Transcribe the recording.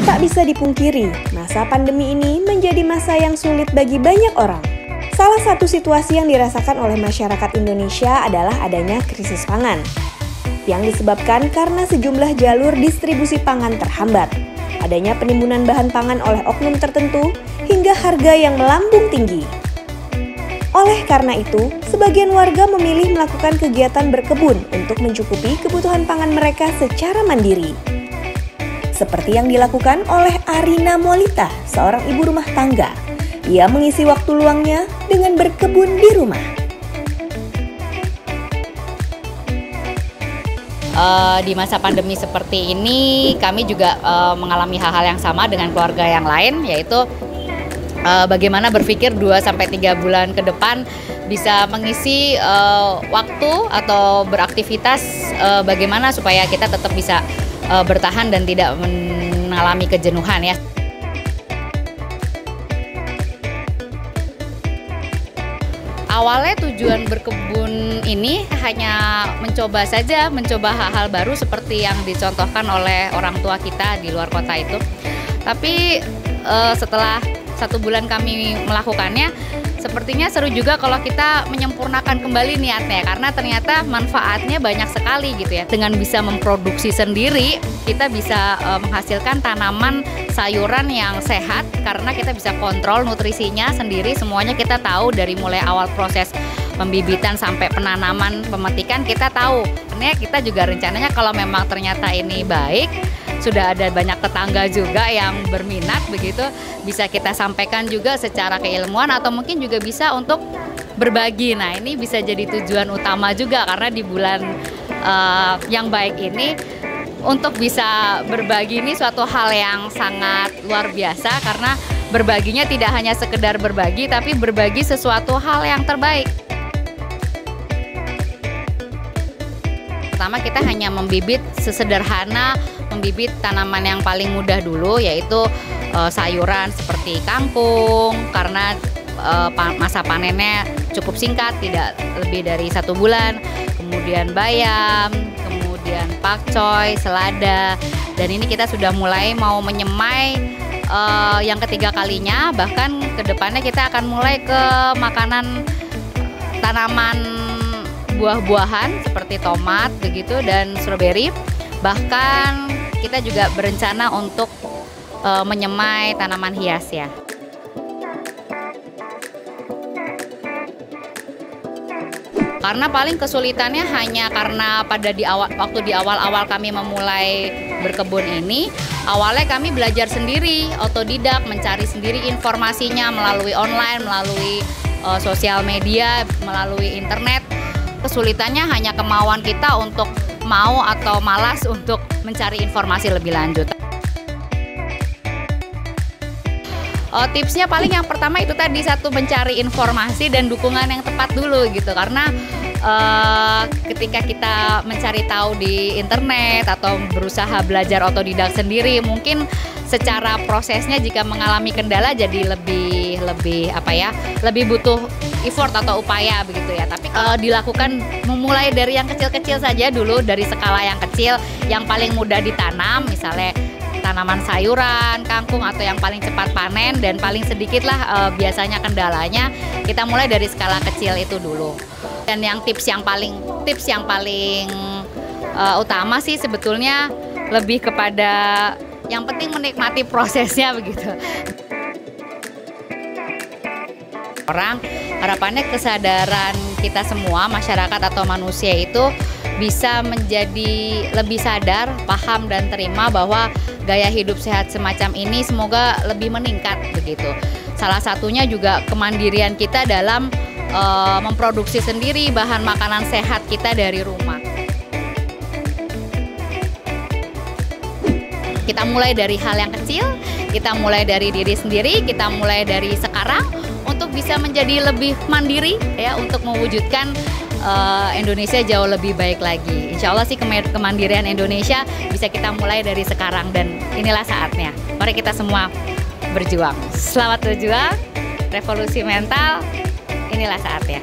Tak bisa dipungkiri, masa pandemi ini menjadi masa yang sulit bagi banyak orang. Salah satu situasi yang dirasakan oleh masyarakat Indonesia adalah adanya krisis pangan, yang disebabkan karena sejumlah jalur distribusi pangan terhambat, adanya penimbunan bahan pangan oleh oknum tertentu, hingga harga yang melambung tinggi. Oleh karena itu, sebagian warga memilih melakukan kegiatan berkebun untuk mencukupi kebutuhan pangan mereka secara mandiri. Seperti yang dilakukan oleh Arina Molita, seorang ibu rumah tangga. Ia mengisi waktu luangnya dengan berkebun di rumah. Di masa pandemi seperti ini, kami juga mengalami hal-hal yang sama dengan keluarga yang lain, yaitu bagaimana berpikir 2-3 bulan ke depan bisa mengisi waktu atau beraktivitas bagaimana supaya kita tetap bisa bertahan dan tidak mengalami kejenuhan ya. Awalnya tujuan berkebun ini hanya mencoba hal-hal baru seperti yang dicontohkan oleh orang tua kita di luar kota itu. Tapi setelah 1 bulan kami melakukannya, sepertinya seru juga kalau kita menyempurnakan kembali niatnya, karena ternyata manfaatnya banyak sekali gitu ya. Dengan bisa memproduksi sendiri, kita bisa menghasilkan tanaman sayuran yang sehat karena kita bisa kontrol nutrisinya sendiri. Semuanya kita tahu dari mulai awal proses pembibitan sampai penanaman, pemetikan kita tahu. Ini kita juga rencananya kalau memang ternyata ini baik, sudah ada banyak tetangga juga yang berminat begitu, bisa kita sampaikan juga secara keilmuan atau mungkin juga bisa untuk berbagi. Nah, ini bisa jadi tujuan utama juga karena di bulan yang baik ini untuk bisa berbagi ini suatu hal yang sangat luar biasa, karena berbaginya tidak hanya sekedar berbagi tapi berbagi sesuatu hal yang terbaik. Pertama, kita hanya membibit sesederhana, membibit tanaman yang paling mudah dulu, yaitu sayuran seperti kangkung, karena masa panennya cukup singkat, tidak lebih dari 1 bulan. Kemudian bayam, kemudian pakcoy, selada, dan ini kita sudah mulai mau menyemai yang ketiga kalinya. Bahkan kedepannya kita akan mulai ke makanan tanaman buah-buahan seperti tomat begitu dan stroberi. Bahkan kita juga berencana untuk menyemai tanaman hias ya. Karena paling kesulitannya hanya karena waktu di awal-awal kami memulai berkebun ini, awalnya kami belajar sendiri, otodidak, mencari sendiri informasinya melalui online, melalui sosial media, melalui internet. Kesulitannya hanya kemauan kita untuk mau atau malas untuk mencari informasi lebih lanjut. Tipsnya paling yang pertama itu tadi, satu, mencari informasi dan dukungan yang tepat dulu gitu, karena ketika kita mencari tahu di internet atau berusaha belajar otodidak sendiri, mungkin secara prosesnya jika mengalami kendala jadi lebih butuh effort atau upaya begitu ya. Tapi dilakukan memulai dari yang kecil-kecil saja dulu, dari skala yang kecil yang paling mudah ditanam, misalnya tanaman sayuran, kangkung, atau yang paling cepat panen dan paling sedikit lah biasanya kendalanya, kita mulai dari skala kecil itu dulu. Dan yang tips yang paling utama sih sebetulnya lebih kepada yang penting menikmati prosesnya begitu. Harapannya kesadaran kita semua, masyarakat atau manusia itu bisa menjadi lebih sadar, paham dan terima bahwa gaya hidup sehat semacam ini semoga lebih meningkat begitu. Salah satunya juga kemandirian kita dalam memproduksi sendiri bahan makanan sehat kita dari rumah. Kita mulai dari hal yang kecil, kita mulai dari diri sendiri, kita mulai dari sekarang untuk bisa menjadi lebih mandiri ya, untuk mewujudkan Indonesia jauh lebih baik lagi. Insya Allah sih kemandirian Indonesia bisa kita mulai dari sekarang dan inilah saatnya. Mari kita semua berjuang. Selamat berjuang, revolusi mental, inilah saatnya.